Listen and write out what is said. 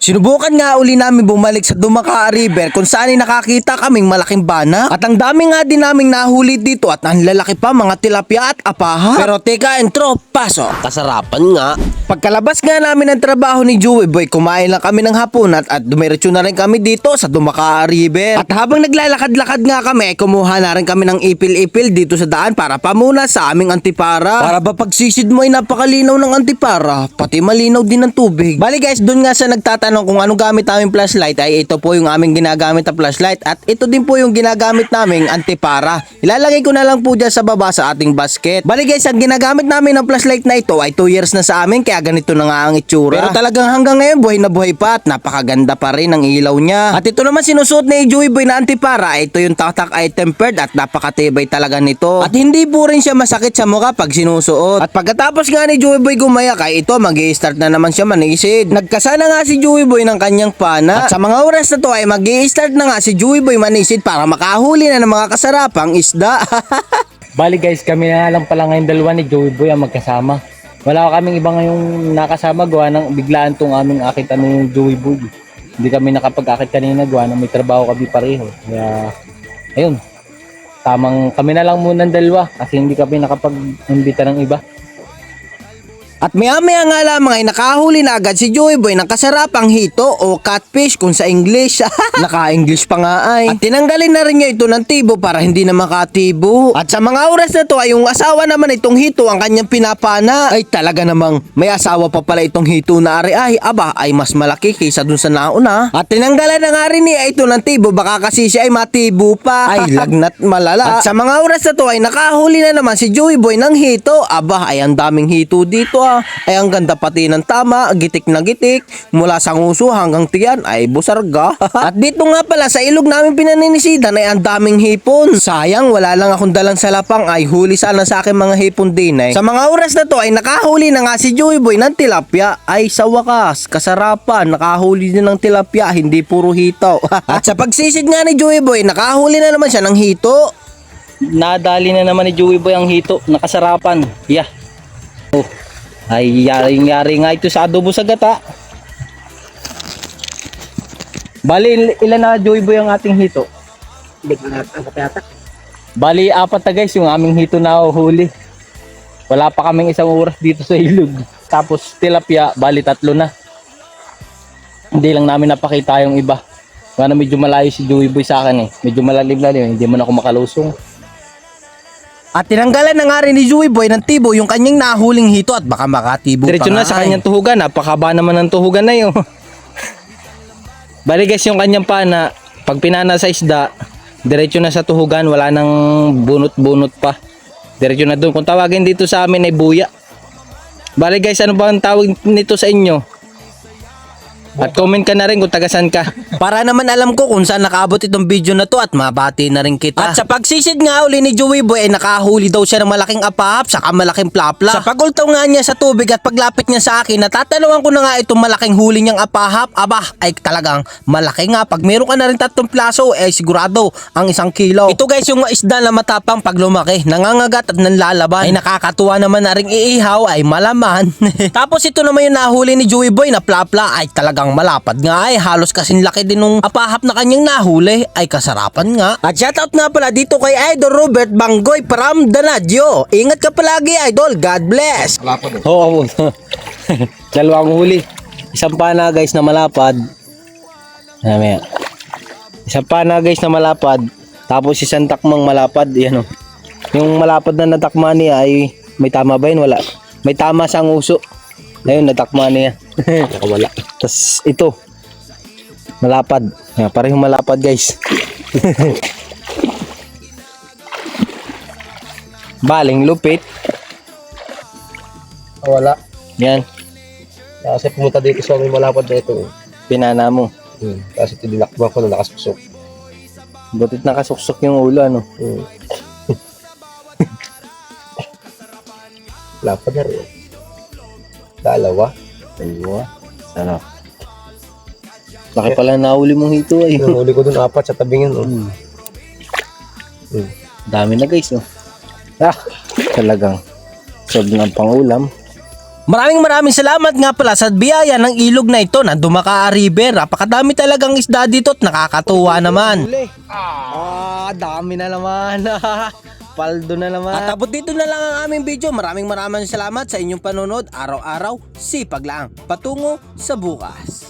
Sinubukan nga uli namin bumalik sa Dumaka River kung saan ay nakakita kaming malaking banak. At ang dami nga din naming nahuli dito at ang lalaki pa mga tilapia at apaha. Pero teka intro, pasok. Kasarapan nga. Pagkalabas nga namin ng trabaho ni Joey Boy, kumain lang kami ng hapunan at dumiretso na rin kami dito sa Dumaka River. At habang naglalakad-lakad nga kami, kumuha na rin kami ng ipil-ipil dito sa daan para pamuna sa aming antipara. Para ba pagsisid mo ay napakalinaw ng antipara, pati malinaw din ng tubig. Bali guys, dun nga sa nagtatanong kung anong gamit naming flashlight ay ito po yung aming ginagamit na flashlight at ito din po yung ginagamit naming antipara. Ilalagay ko na lang po dyan sa baba sa ating basket. Bali guys, ang ginagamit namin ng flashlight na ito ay 2 years na sa amin kaya ganito na nga ang itsura. Pero talagang hanggang ngayon buhay na buhay pa at napakaganda pa rin ang ilaw niya. At ito naman sinusuot ni Joey Boy na antipara, ito yung tatak ay tempered at napakatibay talaga nito. At hindi po rin siya masakit sa mukha pag sinusuot. At pagkatapos nga ni Joey Boy gumayak ay ito mag-i-start na naman siya manisid. Nagkasana nga si Joey Boy ng kanyang pana. At sa mga oras na to ay mag-i-start na nga si Joey Boy manisid para makahuli na ng mga kasarapang isda. Bali guys, kami na lang pala ngayon dalawa ni Joey Boy ang magkasama. Wala kaming iba ngayong nakasama gawa ng biglaan tong aming akit ni Joey Boy. Hindi kami nakapag-akit kanina gawa ng may trabaho kami pareho. Kaya ayun, tamang kami na lang muna ng dalawa kasi hindi kami nakapag-imbita ng iba. At maya-maya nga lamang ay nakahuli na agad si Joey Boy ng kasarapang hito o catfish kung sa English. Naka-English pa nga ay. At tinanggalin na rin niya ito ng tibo para hindi na makatibo. At sa mga oras na to ay yung asawa naman itong hito ang kanyang pinapana. Ay talaga namang may asawa pa pala itong hito na ari ay aba ay mas malaki kaysa dun sa nauna. At tinanggalan na nga rin niya ito ng tibo baka kasi siya ay matibo pa. Ay lagnat malala. At sa mga oras na to ay nakahuli na naman si Joey Boy ng hito. Aba ay ang daming hito dito. Ay ang ganda pati ng tama, gitik na gitik, mula sa nguso hanggang tiyan ay busarga. At dito nga pala sa ilog namin pinaninisidan ay ang daming hipon. Sayang wala lang akong dalang salapang ay huli sana sa akin mga hipon din eh. Sa mga oras na to ay nakahuli na nga si Joey Boy ng tilapia. Ay sa wakas, kasarapan, nakahuli din ng tilapia, hindi puro hito. At sa pagsisid nga ni Joey Boy, nakahuli na naman siya ng hito. Nadali na naman ni Joey Boy ang hito, nakasarapan. Yeah. Oh. Ay yari nga ito sa adobo sa gata. Bali ilan na Joey Boy ang ating hito? Bali 4 na guys yung aming hito na huli. Wala pa kaming 1 oras dito sa ilog. Tapos tilapia bali 3 na. Hindi lang namin napakita yung iba. Kaya medyo malayo si Joey Boy sa akin eh. Medyo malalim-lalim, hindi man ako makalusong. At tinanggalan na nga rin ni Joey Boy ng tibo yung kanyang nahuling hito at baka makatibo pa Diretso na sa kanyang tuhugan, napakaba naman ng tuhugan na yun. Bali guys, yung kanyang pana, pag pinana sa isda, diretso na sa tuhugan, wala nang bunot-bunot pa. Diretso na doon. Kung tawagin dito sa amin ay buya. Bali guys, ano ba ang tawag nito sa inyo? At comment ka na rin kung tagasan ka. Para naman alam ko kung saan nakaabot itong video na to at mabati na rin kita. At sa pagsisid nga uli ni Joey Boy ay nakahuli daw siya ng malaking apahap saka malaking plapla. Sa pagultaw nga niya sa tubig at paglapit niya sa akin, natatanungan ko na nga itong malaking huli niyang apahap. Aba ay talagang malaki nga. Pag meron ka na rin 3 plaso ay sigurado ang 1 kilo. Ito guys yung isda na matapang pag lumaki, nangangagat at nanlalaban. Ay nakakatuwa naman na ring iihaw ay malaman. Tapos ito naman yung nahuli ni Joey Boy na plapla ay talagang malapad nga ay halos kasing laki din nung apahap na kanyang nahuli ay kasarapan nga. At shoutout nga pala dito kay Idol Robert Banggoy from Danadyo. Ingat ka palagi Idol, God bless. Oo. Dalawang huli. Isang pana guys na malapad. Isang pana guys na malapad. Tapos isang takmang malapad. Yan o. Yung malapad na natakma niya ay may tama ba yun? Wala. May tama sa nguso. Ayun, natakma niya. Nakawala. Tapos ito. Malapad. Yan, parehong malapad guys. Baling lupit. Wala. Yan. Kasi pumunta dito sa may malapad na ito. Pinana mo. Kasi tinilakbo ko na nakasuksok. Butit nakasuksok yung ulo ano. Lapad na rin. Dalawa. Sarap. Laki pala nahuli mong hito ay. Nahuli ko dun 4 sa tabingin. Dami na guys oh. Talagang sob ng pangulam. Maraming salamat nga pala sa biyaya ng ilog na ito na Dumakaa River. Napakadami talagang isda dito at nakakatuwa naman. Dami na naman. Paldo na naman. At abot dito na lang ang aming video. Maraming salamat sa inyong panonood. Araw-araw, sipag lang. Patungo sa bukas.